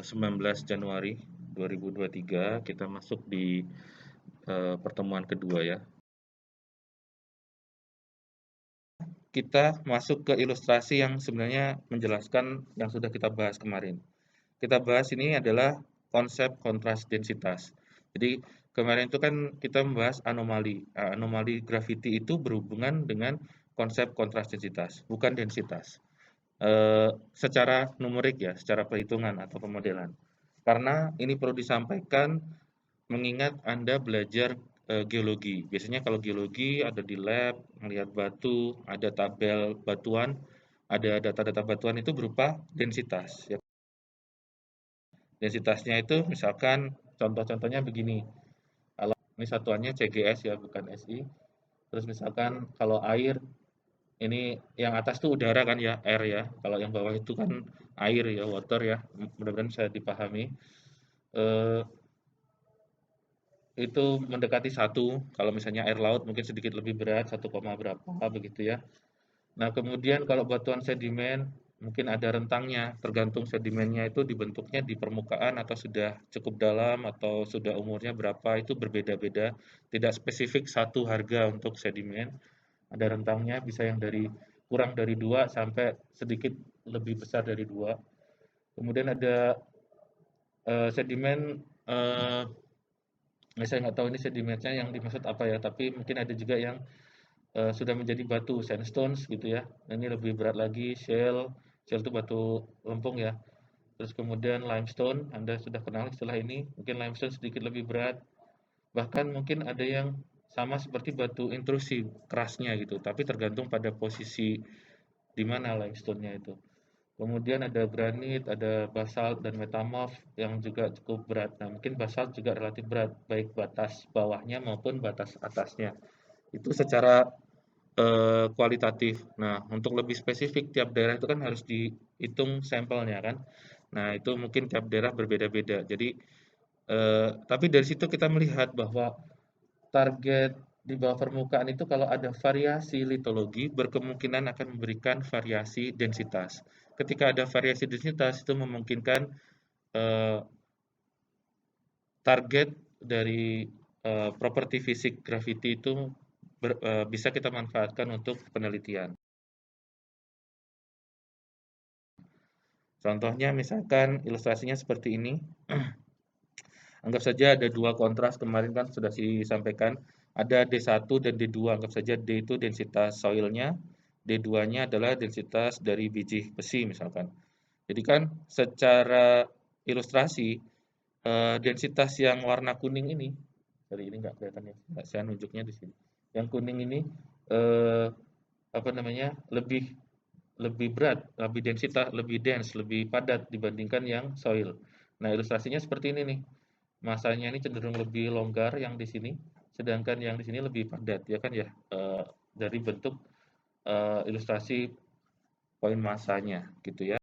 19 Januari 2023 kita masuk di pertemuan kedua ya. Kita masuk ke ilustrasi yang sebenarnya menjelaskan yang sudah kita bahas kemarin. Kita bahas ini adalah konsep kontras densitas. Jadi kemarin itu kan kita membahas anomali. Anomali graviti itu berhubungan dengan konsep kontras densitas, bukan densitas. Secara numerik ya, secara perhitungan atau pemodelan. Karena ini perlu disampaikan mengingat Anda belajar geologi. Biasanya kalau geologi ada di lab, melihat batu, ada tabel batuan, ada data-data batuan itu berupa densitas. Ya. Densitasnya itu misalkan contoh-contohnya begini. Kalau ini satuannya CGS ya, bukan SI. Terus misalkan kalau air ini yang atas tuh udara kan ya, air ya. Kalau yang bawah itu kan air ya, water ya. Mudah-mudahan bisa dipahami. Eh, itu mendekati 1, kalau misalnya air laut mungkin sedikit lebih berat, 1, berapa begitu ya. Nah, kemudian kalau batuan sedimen mungkin ada rentangnya, tergantung sedimennya itu dibentuknya di permukaan atau sudah cukup dalam atau sudah umurnya berapa, itu berbeda-beda. Tidak spesifik satu harga untuk sedimen, ada rentangnya, bisa yang dari kurang dari 2 sampai sedikit lebih besar dari 2. Kemudian ada sedimen, saya nggak tahu ini sedimennya yang dimaksud apa ya, tapi mungkin ada juga yang sudah menjadi batu sandstones gitu ya. Nah, ini lebih berat lagi, shale itu batu lempung ya. Terus kemudian limestone, Anda sudah kenal istilah ini, mungkin limestone sedikit lebih berat. Bahkan mungkin ada yang sama seperti batu intrusi, kerasnya gitu, tapi tergantung pada posisi di mana limestone-nya itu. Kemudian ada granit, ada basalt dan metamorf yang juga cukup berat. Nah, mungkin basalt juga relatif berat, baik batas bawahnya maupun batas atasnya. Itu secara kualitatif. Nah, untuk lebih spesifik tiap daerah itu kan harus dihitung sampelnya kan. Nah, itu mungkin tiap daerah berbeda-beda. Jadi, tapi dari situ kita melihat bahwa target di bawah permukaan itu kalau ada variasi litologi berkemungkinan akan memberikan variasi densitas. Ketika ada variasi densitas itu memungkinkan eh, target dari properti fisik gravity itu bisa kita manfaatkan untuk penelitian. Contohnya misalkan ilustrasinya seperti ini. Anggap saja ada dua kontras, kemarin kan sudah disampaikan. Ada D1 dan D2, anggap saja D itu densitas soilnya, D2-nya adalah densitas dari biji besi misalkan. Jadi kan secara ilustrasi, densitas yang warna kuning ini, sorry ini nggak kelihatan ya, saya nunjuknya di sini. Yang kuning ini, eh, apa namanya, lebih lebih berat, lebih densitas, lebih dense, lebih padat dibandingkan yang soil. Nah, ilustrasinya seperti ini nih. Masanya ini cenderung lebih longgar yang di sini, sedangkan yang di sini lebih padat, ya kan ya, dari bentuk ilustrasi poin masanya, gitu ya.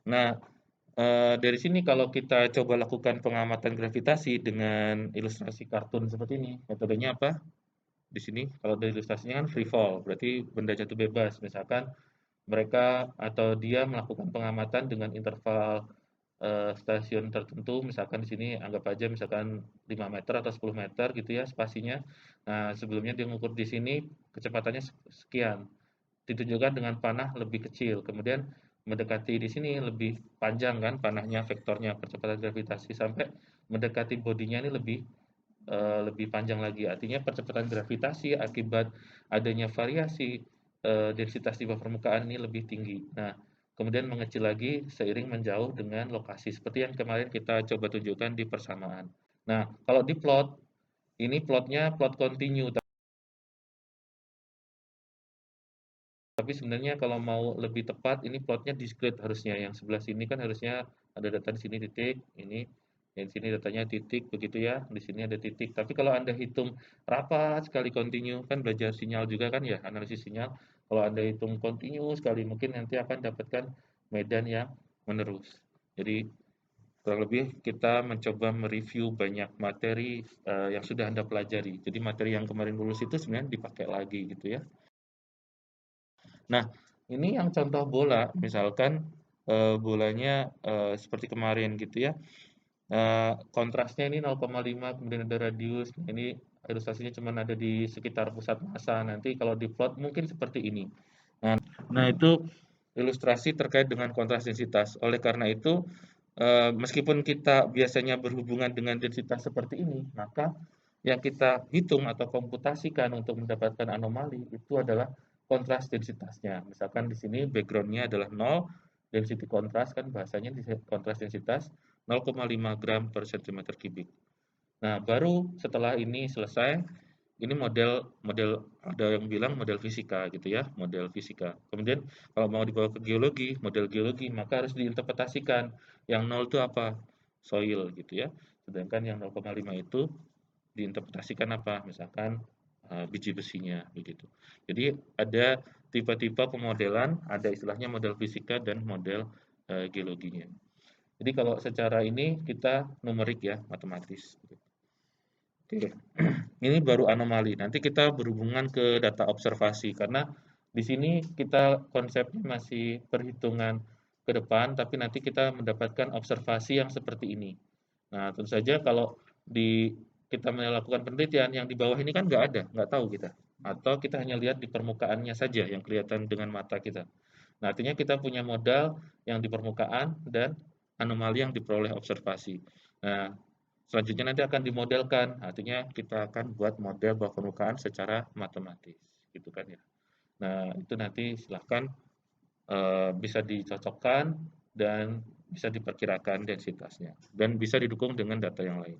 Nah, dari sini kalau kita coba lakukan pengamatan gravitasi dengan ilustrasi kartun seperti ini, metodenya apa? Di sini kalau dari ilustrasinya kan free fall, berarti benda jatuh bebas. Misalkan mereka atau dia melakukan pengamatan dengan interval stasiun tertentu, misalkan di sini anggap aja misalkan 5 meter atau 10 meter gitu ya spasinya. Nah, sebelumnya dia mengukur di sini kecepatannya sekian, ditunjukkan dengan panah lebih kecil, kemudian mendekati di sini lebih panjang kan panahnya, vektornya percepatan gravitasi sampai mendekati bodinya ini lebih panjang lagi. Artinya percepatan gravitasi akibat adanya variasi densitas di bawah permukaan ini lebih tinggi. Nah, kemudian mengecil lagi seiring menjauh dengan lokasi seperti yang kemarin kita coba tunjukkan di persamaan. Nah, kalau di plot, ini plotnya plot continue, tapi sebenarnya kalau mau lebih tepat ini plotnya discrete harusnya. Yang sebelah sini kan harusnya ada data di sini titik, ini yang sini datanya titik begitu ya. Di sini ada titik. Tapi kalau Anda hitung rapat sekali continue, kan belajar sinyal juga kan ya, analisis sinyal. Kalau Anda hitung continue sekali mungkin nanti akan dapatkan medan yang menerus. Jadi kurang lebih kita mencoba mereview banyak materi yang sudah Anda pelajari. Jadi materi yang kemarin lulus itu sebenarnya dipakai lagi gitu ya. Nah, ini yang contoh bola, misalkan bolanya seperti kemarin gitu ya. Kontrasnya ini 0,5, kemudian ada radius. Nah, ini ilustrasinya cuma ada di sekitar pusat massa. Nanti kalau di plot mungkin seperti ini. Nah, itu ilustrasi terkait dengan kontras densitas. Oleh karena itu, meskipun kita biasanya berhubungan dengan densitas seperti ini, maka yang kita hitung atau komputasikan untuk mendapatkan anomali itu adalah kontras densitasnya. Misalkan di sini background-nya adalah 0, density kontras kan bahasanya di kontras densitas 0,5 gram per centimeter kubik. Nah, baru setelah ini selesai, ini model model ada yang bilang model fisika gitu ya, model fisika. Kemudian kalau mau dibawa ke geologi, model geologi, maka harus diinterpretasikan. Yang 0 itu apa? Soil gitu ya. Sedangkan yang 0,5 itu diinterpretasikan apa? Misalkan biji besinya begitu. Jadi ada tipe-tipe pemodelan, ada istilahnya model fisika dan model geologinya. Jadi kalau secara ini kita numerik ya, matematis. Oke, ini baru anomali. Nanti kita berhubungan ke data observasi karena di sini kita konsepnya masih perhitungan ke depan, tapi nanti kita mendapatkan observasi yang seperti ini. Nah, tentu saja kalau di kita melakukan penelitian yang di bawah ini kan nggak ada, nggak tahu kita. Atau kita hanya lihat di permukaannya saja yang kelihatan dengan mata kita. Nah, artinya kita punya modal yang di permukaan dan anomali yang diperoleh observasi. Nah, selanjutnya nanti akan dimodelkan, artinya kita akan buat model bawah permukaan secara matematis, gitu kan ya. Nah, itu nanti silahkan bisa dicocokkan dan bisa diperkirakan densitasnya dan bisa didukung dengan data yang lain.